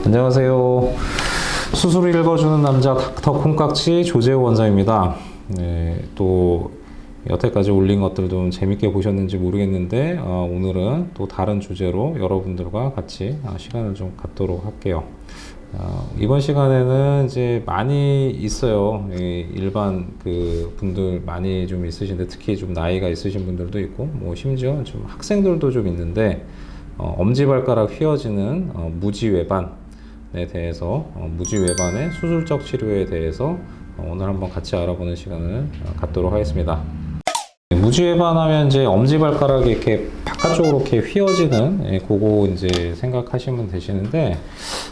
안녕하세요. 수술을 읽어주는 남자 닥터 콩깍지 조재호 원장입니다. 네, 또 여태까지 올린 것들 좀 재밌게 보셨는지 모르겠는데 오늘은 또 다른 주제로 여러분들과 같이 시간을 좀 갖도록 할게요. 이번 시간에는 이제 많이 있어요. 일반 그 분들 많이 좀 있으신데, 특히 좀 나이가 있으신 분들도 있고, 뭐 심지어 좀 학생들도 좀 있는데, 엄지발가락 휘어지는 무지외반에 대해서, 무지외반의 수술적 치료에 대해서 오늘 한번 같이 알아보는 시간을 갖도록 하겠습니다. 무지외반하면 이제 엄지발가락이 이렇게 바깥쪽으로 이렇게 휘어지는, 그거 이제 생각하시면 되시는데,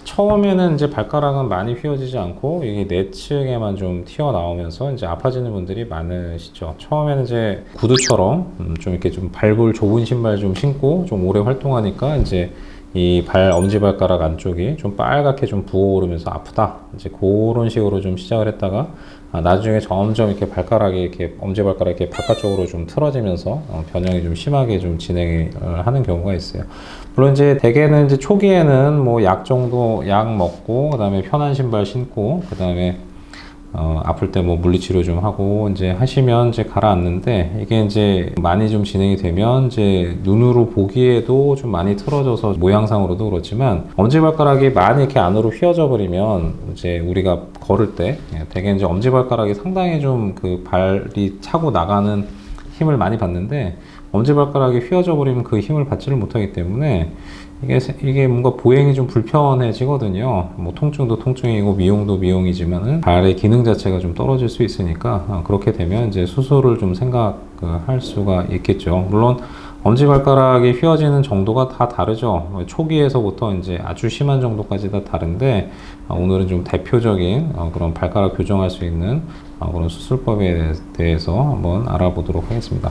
처음에는 이제 발가락은 많이 휘어지지 않고 이게 내측에만 좀 튀어나오면서 이제 아파지는 분들이 많으시죠. 처음에는 이제 구두처럼 좀 이렇게 좀 발볼 좁은 신발 좀 신고 좀 오래 활동하니까 이제 이 엄지발가락 안쪽이 좀 빨갛게 좀 부어오르면서 아프다, 이제 그런 식으로 좀 시작을 했다가 나중에 점점 이렇게 발가락이 이렇게 엄지발가락이 이렇게 바깥쪽으로 좀 틀어지면서 변형이 좀 심하게 좀 진행을 하는 경우가 있어요. 물론 이제 대개는 이제 초기에는 뭐 약 정도 약 먹고, 그 다음에 편한 신발 신고, 그 다음에 아플 때 뭐 물리치료 좀 하고 이제 하시면 이제 가라앉는데, 이게 이제 많이 좀 진행이 되면 이제 눈으로 보기에도 좀 많이 틀어져서 모양상으로도 그렇지만, 엄지발가락이 많이 이렇게 안으로 휘어져 버리면 이제 우리가 걸을 때 대개 이제 엄지발가락이 상당히 좀 그 발이 차고 나가는 힘을 많이 받는데, 엄지발가락이 휘어져 버리면 그 힘을 받지를 못하기 때문에 이게 뭔가 보행이 좀 불편해지거든요. 뭐 통증도 통증이고 미용도 미용이지만은 발의 기능 자체가 좀 떨어질 수 있으니까 그렇게 되면 이제 수술을 좀 생각할 수가 있겠죠. 물론 엄지발가락이 휘어지는 정도가 다 다르죠. 초기에서부터 이제 아주 심한 정도까지 다 다른데, 오늘은 좀 대표적인 그런 발가락 교정할 수 있는 그런 수술법에 대해서 한번 알아보도록 하겠습니다.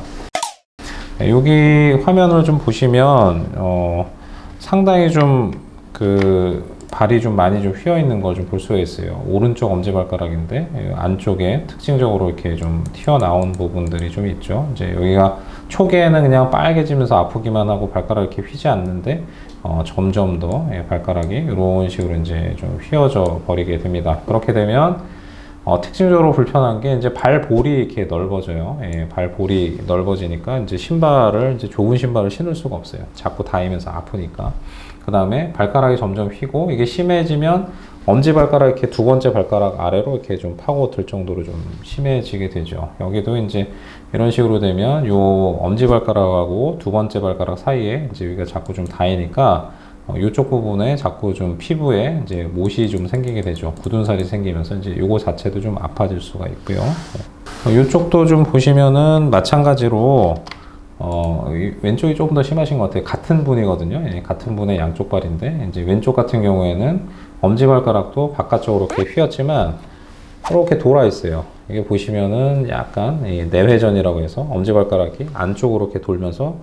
여기 화면을 좀 보시면 상당히 좀 그 발이 좀 많이 좀 휘어 있는 걸 좀 볼 수가 있어요. 오른쪽 엄지발가락인데 안쪽에 특징적으로 이렇게 좀 튀어나온 부분들이 좀 있죠. 이제 여기가 초기에는 그냥 빨개지면서 아프기만 하고 발가락이 이렇게 휘지 않는데 점점 더 발가락이 이런 식으로 이제 좀 휘어져 버리게 됩니다. 그렇게 되면 특징적으로 불편한 게 이제 발볼이 이렇게 넓어져요. 발볼이 넓어지니까 이제 이제 좁은 신발을 신을 수가 없어요. 자꾸 닿으면서 아프니까. 그 다음에 발가락이 점점 휘고, 이게 심해지면 엄지발가락 이렇게 두 번째 발가락 아래로 이렇게 좀 파고들 정도로 좀 심해지게 되죠. 여기도 이제 이런 식으로 되면 요 엄지발가락하고 두 번째 발가락 사이에 이제 여기가 자꾸 좀 닿으니까 이쪽 부분에 자꾸 좀 피부에 이제 못이 좀 생기게 되죠. 굳은 살이 생기면서 이제 요거 자체도 좀 아파질 수가 있고요. 이쪽도 좀 보시면은 마찬가지로 왼쪽이 조금 더 심하신 것 같아요. 같은 분이거든요. 같은 분의 양쪽 발인데, 이제 왼쪽 같은 경우에는 엄지발가락도 바깥쪽으로 이렇게 휘었지만 이렇게 돌아 있어요. 이게 보시면은 약간 내회전이라고 해서 엄지발가락이 안쪽으로 이렇게 돌면서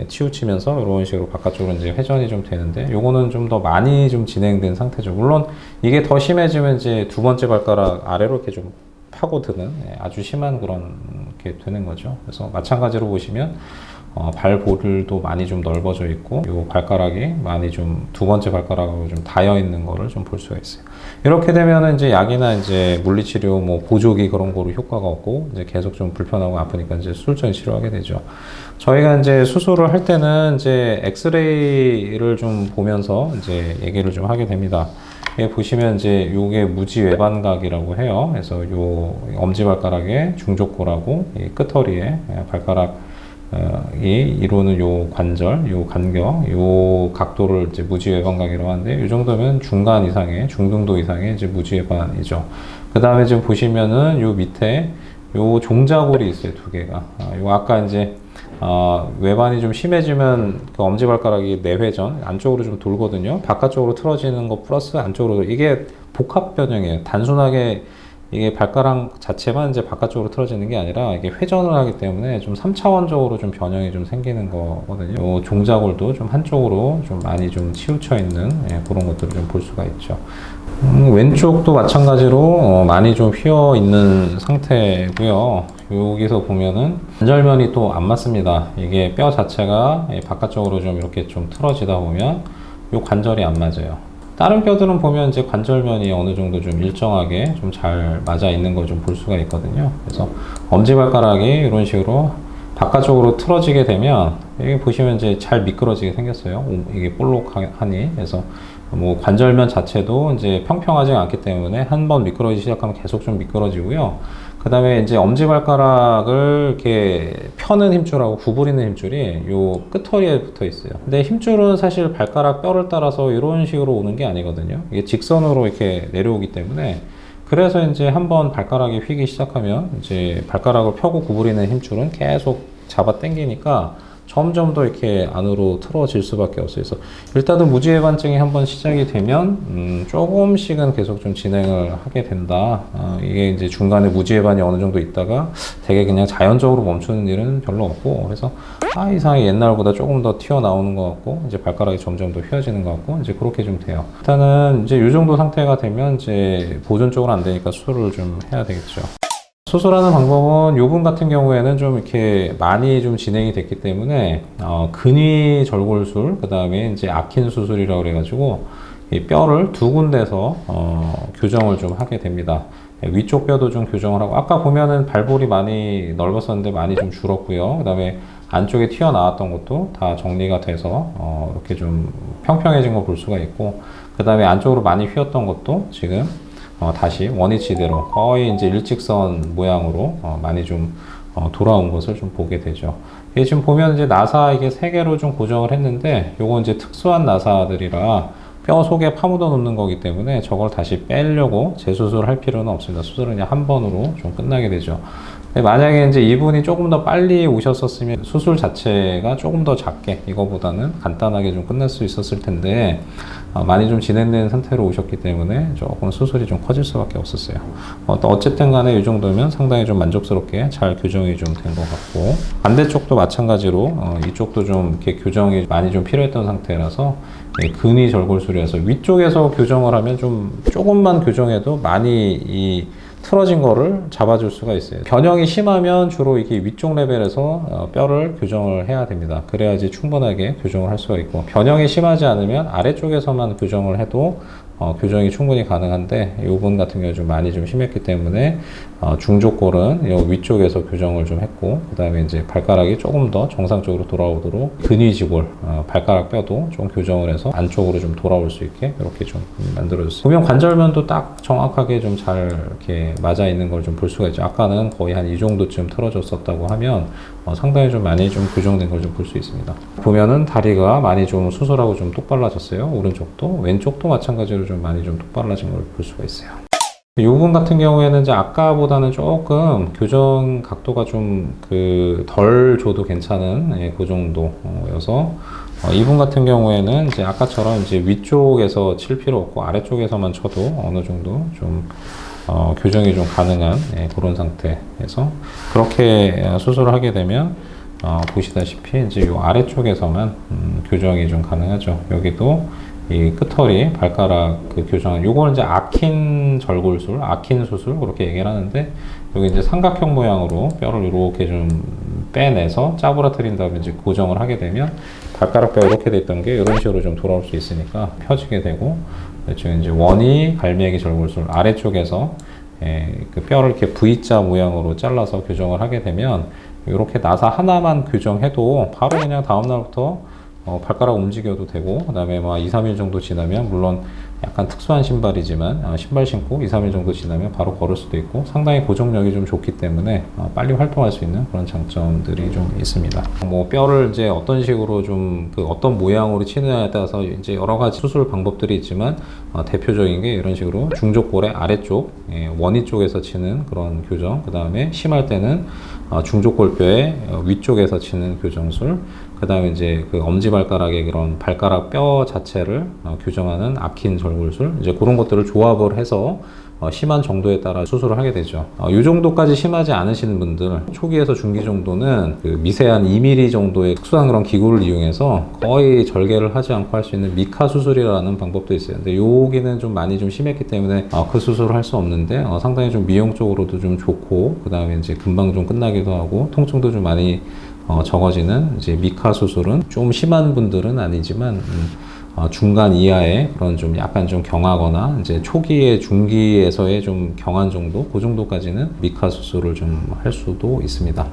치우치면서 이런 식으로 바깥쪽으로 이제 회전이 좀 되는데, 요거는 좀 더 많이 좀 진행된 상태죠. 물론 이게 더 심해지면 이제 두 번째 발가락 아래로 이렇게 좀 파고드는 아주 심한 그런 게 되는 거죠. 그래서 마찬가지로 보시면 발볼도 많이 좀 넓어져 있고, 요 발가락이 많이 좀 두 번째 발가락하고 좀 닿여 있는 거를 좀 볼 수가 있어요. 이렇게 되면은 이제 약이나 이제 물리치료, 뭐 보조기 그런 거로 효과가 없고, 이제 계속 좀 불편하고 아프니까 이제 수술적인 치료하게 되죠. 저희가 이제 수술을 할 때는 이제 엑스레이를 좀 보면서 이제 얘기를 좀 하게 됩니다. 여기 보시면 이제 요게 무지외반각이라고 해요. 그래서 요 엄지발가락의 중족골하고 이 끝허리에 발가락 이 이루는 요 관절, 요 간격, 요 각도를 이제 무지외반각이라고 하는데, 이 정도면 중간 이상의, 중등도 이상의 이제 무지외반이죠. 그 다음에 지금 보시면은 요 밑에 요 종자골이 있어요, 두 개가. 요 아까 이제 외반이 좀 심해지면 그 엄지발가락이 내회전 안쪽으로 좀 돌거든요. 바깥쪽으로 틀어지는 거 플러스 안쪽으로, 이게 복합 변형이에요. 단순하게 이게 발가락 자체만 이제 바깥쪽으로 틀어지는 게 아니라 이게 회전을 하기 때문에 좀 3차원적으로 좀 변형이 좀 생기는 거거든요. 종자골도 좀 한쪽으로 좀 많이 좀 치우쳐 있는 그런 것들을 좀 볼 수가 있죠. 왼쪽도 마찬가지로 많이 좀 휘어 있는 상태고요. 여기서 보면은 관절면이 또 안 맞습니다. 이게 뼈 자체가 바깥쪽으로 좀 이렇게 좀 틀어지다 보면 이 관절이 안 맞아요. 다른 뼈들은 보면 이제 관절면이 어느 정도 좀 일정하게 좀 잘 맞아 있는 걸 좀 볼 수가 있거든요. 그래서 엄지발가락이 이런 식으로 바깥쪽으로 틀어지게 되면 여기 보시면 이제 잘 미끄러지게 생겼어요. 이게 볼록하니. 그래서 뭐 관절면 자체도 이제 평평하지 않기 때문에 한번 미끄러지기 시작하면 계속 좀 미끄러지고요. 그 다음에 이제 엄지발가락을 이렇게 펴는 힘줄하고 구부리는 힘줄이 요 끝허리에 붙어 있어요. 근데 힘줄은 사실 발가락 뼈를 따라서 이런 식으로 오는 게 아니거든요. 이게 직선으로 이렇게 내려오기 때문에 그래서 이제 한번 발가락이 휘기 시작하면 이제 발가락을 펴고 구부리는 힘줄은 계속 잡아 당기니까 점점 더 이렇게 안으로 틀어질 수밖에 없어요. 그래서 일단은 무지해반증이 한번 시작이 되면 조금씩은 계속 좀 진행을 하게 된다. 이게 이제 중간에 무지해반이 어느 정도 있다가 되게 그냥 자연적으로 멈추는 일은 별로 없고, 그래서 이상하게 옛날보다 조금 더 튀어나오는 것 같고, 이제 발가락이 점점 더 휘어지는 것 같고, 이제 그렇게 좀 돼요. 일단은 이제 이 정도 상태가 되면 이제 보존 쪽으로 안 되니까 수술을 좀 해야 되겠죠. 수술하는 방법은 요분 같은 경우에는 좀 이렇게 많이 좀 진행이 됐기 때문에 근위 절골술, 그 다음에 이제 아킨 수술이라고 그래가지고 이 뼈를 두 군데서 교정을 좀 하게 됩니다. 위쪽 뼈도 좀 교정을 하고, 아까 보면은 발볼이 많이 넓었었는데 많이 좀 줄었고요. 그 다음에 안쪽에 튀어나왔던 것도 다 정리가 돼서 이렇게 좀 평평해진 거 볼 수가 있고, 그 다음에 안쪽으로 많이 휘었던 것도 지금 다시 원위치대로 거의 이제 일직선 모양으로 많이 좀 돌아온 것을 좀 보게 되죠. 이게 지금 보면 이제 나사 이게 3개로 좀 고정을 했는데, 요건 이제 특수한 나사들이라 뼈 속에 파묻어 놓는 거기 때문에 저걸 다시 빼려고 재수술을 할 필요는 없습니다. 수술은 그냥 한 번으로 좀 끝나게 되죠. 만약에 이제 이분이 조금 더 빨리 오셨었으면 수술 자체가 조금 더 작게, 이거보다는 간단하게 좀 끝날 수 있었을 텐데 많이 좀 진행된 상태로 오셨기 때문에 조금 수술이 좀 커질 수밖에 없었어요. 어쨌든 간에 이 정도면 상당히 좀 만족스럽게 잘 교정이 좀 된 것 같고, 반대쪽도 마찬가지로 이쪽도 좀 이렇게 교정이 많이 좀 필요했던 상태라서 근위 절골술이라서 위쪽에서 교정을 하면 좀 조금만 교정해도 많이 이 틀어진 거를 잡아줄 수가 있어요. 변형이 심하면 주로 이게 위쪽 레벨에서 뼈를 교정을 해야 됩니다. 그래야지 충분하게 교정을 할 수가 있고, 변형이 심하지 않으면 아래쪽에서만 교정을 해도 교정이 충분히 가능한데, 이분 같은 경우 좀 많이 좀 심했기 때문에 중족골은 이 위쪽에서 교정을 좀 했고, 그 다음에 이제 발가락이 조금 더 정상적으로 돌아오도록 근위지골, 발가락 뼈도 좀 교정을 해서 안쪽으로 좀 돌아올 수 있게 이렇게 좀 만들어졌어요. 보면 관절면도 딱 정확하게 좀 잘 이렇게 맞아 있는 걸 좀 볼 수가 있죠. 아까는 거의 한 이 정도쯤 틀어졌었다고 하면 상당히 좀 많이 좀 교정된 걸 좀 볼 수 있습니다. 보면은 다리가 많이 좀 수술하고 좀 똑발라졌어요. 오른쪽도, 왼쪽도 마찬가지로 좀 많이 좀 똑발라진 걸 볼 수가 있어요. 이 부분 같은 경우에는 이제 아까보다는 조금 교정 각도가 좀 덜 줘도 괜찮은 그 정도여서 이분 같은 경우에는 이제 아까처럼 이제 위쪽에서 칠 필요 없고 아래쪽에서만 쳐도 어느 정도 좀 교정이 좀 가능한 그런 상태에서 그렇게 수술을 하게 되면 보시다시피 이제 이 아래쪽에서만 교정이 좀 가능하죠. 여기도 이 끝허리 발가락 교정, 요거는 이제 아킨 절골술, 아킨 수술 그렇게 얘기를 하는데, 여기 이제 삼각형 모양으로 뼈를 이렇게 좀 빼내서 짜부라뜨린 다음에 이제 고정을 하게 되면 발가락 뼈 이렇게 됐던 게 이런 식으로 좀 돌아올 수 있으니까 펴지게 되고, 지금 이제 원위 갈매기 절골술 아래쪽에서 그 뼈를 이렇게 V자 모양으로 잘라서 교정을 하게 되면 이렇게 나사 하나만 교정해도 바로 그냥 다음 날부터 발가락 움직여도 되고, 그 다음에 2, 3일 정도 지나면, 물론 약간 특수한 신발이지만 신발 신고 2, 3일 정도 지나면 바로 걸을 수도 있고, 상당히 고정력이 좀 좋기 때문에 빨리 활동할 수 있는 그런 장점들이 좀 있습니다. 뼈를 이제 어떤 식으로 좀 어떤 모양으로 치느냐에 따라서 이제 여러 가지 수술 방법들이 있지만, 대표적인 게 이런 식으로 중족골의 아래쪽, 원위 쪽에서 치는 그런 교정, 그 다음에 심할 때는 중족골뼈의 위쪽에서 치는 교정술, 그 다음에 이제 엄지발가락의 그런 발가락 뼈 자체를 교정하는 아킨 절골술, 이제 그런 것들을 조합을 해서 심한 정도에 따라 수술을 하게 되죠. 이 정도까지 심하지 않으시는 분들, 초기에서 중기 정도는 미세한 2mm 정도의 특수한 그런 기구를 이용해서 거의 절개를 하지 않고 할 수 있는 미카 수술이라는 방법도 있어요. 근데 여기는 좀 많이 좀 심했기 때문에 그 수술을 할 수 없는데, 상당히 좀 미용적으로도 좀 좋고, 그 다음에 이제 금방 좀 끝나기도 하고 통증도 좀 많이 적어지는 이제 미카 수술은 좀 심한 분들은 아니지만 중간 이하의 그런 좀 약간 좀 경하거나 이제 초기의 중기에서의 좀 경한 정도, 그 정도까지는 미카 수술을 좀 할 수도 있습니다.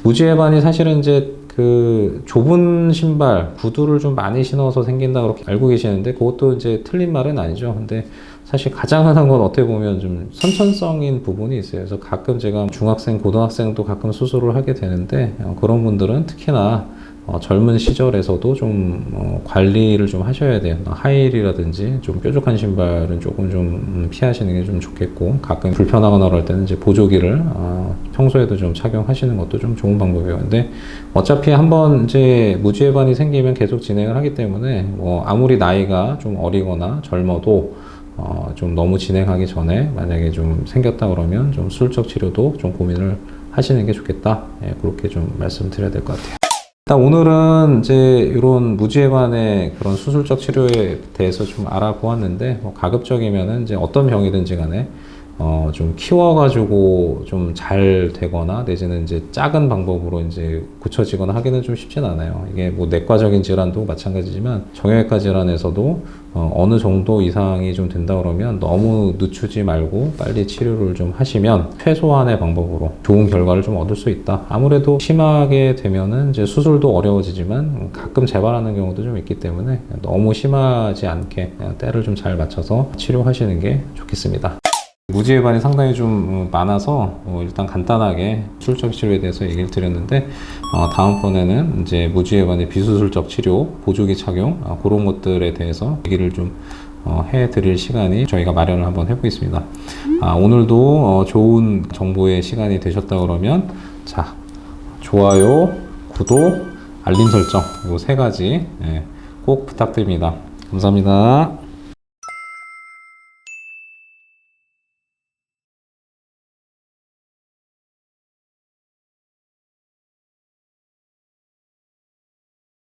무지해반이 사실은 이제 그 좁은 신발, 구두를 좀 많이 신어서 생긴다 그렇게 알고 계시는데 그것도 이제 틀린 말은 아니죠. 근데 사실 가장 흔한 건 어떻게 보면 좀 선천성인 부분이 있어요. 그래서 가끔 제가 중학생, 고등학생도 가끔 수술을 하게 되는데 그런 분들은 특히나 젊은 시절에서도 좀 관리를 좀 하셔야 돼요. 하이힐이라든지 좀 뾰족한 신발은 조금 좀 피하시는 게 좀 좋겠고, 가끔 불편하거나 그럴 때는 이제 보조기를 평소에도 좀 착용하시는 것도 좀 좋은 방법이에요. 근데 어차피 한번 이제 무지해반이 생기면 계속 진행을 하기 때문에 뭐 아무리 나이가 좀 어리거나 젊어도 좀 너무 진행하기 전에 만약에 좀 생겼다 그러면 좀 수술적 치료도 좀 고민을 하시는 게 좋겠다. 예, 그렇게 좀 말씀드려야 될 것 같아요. 일단 오늘은 이제 이런 무지해반의 그런 수술적 치료에 대해서 좀 알아보았는데, 가급적이면은 이제 어떤 병이든지 간에 좀 키워가지고 좀 잘 되거나 내지는 이제 작은 방법으로 이제 고쳐지거나 하기는 좀 쉽진 않아요. 이게 뭐 내과적인 질환도 마찬가지지만 정형외과 질환에서도 어느 정도 이상이 좀 된다 그러면 너무 늦추지 말고 빨리 치료를 좀 하시면 최소한의 방법으로 좋은 결과를 좀 얻을 수 있다. 아무래도 심하게 되면은 이제 수술도 어려워지지만 가끔 재발하는 경우도 좀 있기 때문에 너무 심하지 않게 때를 좀 잘 맞춰서 치료하시는 게 좋겠습니다. 무지해반이 상당히 좀 많아서 일단 간단하게 수술적 치료에 대해서 얘기를 드렸는데, 다음번에는 이제 무지해반의 비수술적 치료, 보조기 착용 그런 것들에 대해서 얘기를 좀 해드릴 시간이 저희가 마련을 한번 해보겠습니다. 오늘도 좋은 정보의 시간이 되셨다 그러면 자, 좋아요, 구독, 알림 설정 이 세 가지 꼭 부탁드립니다. 감사합니다.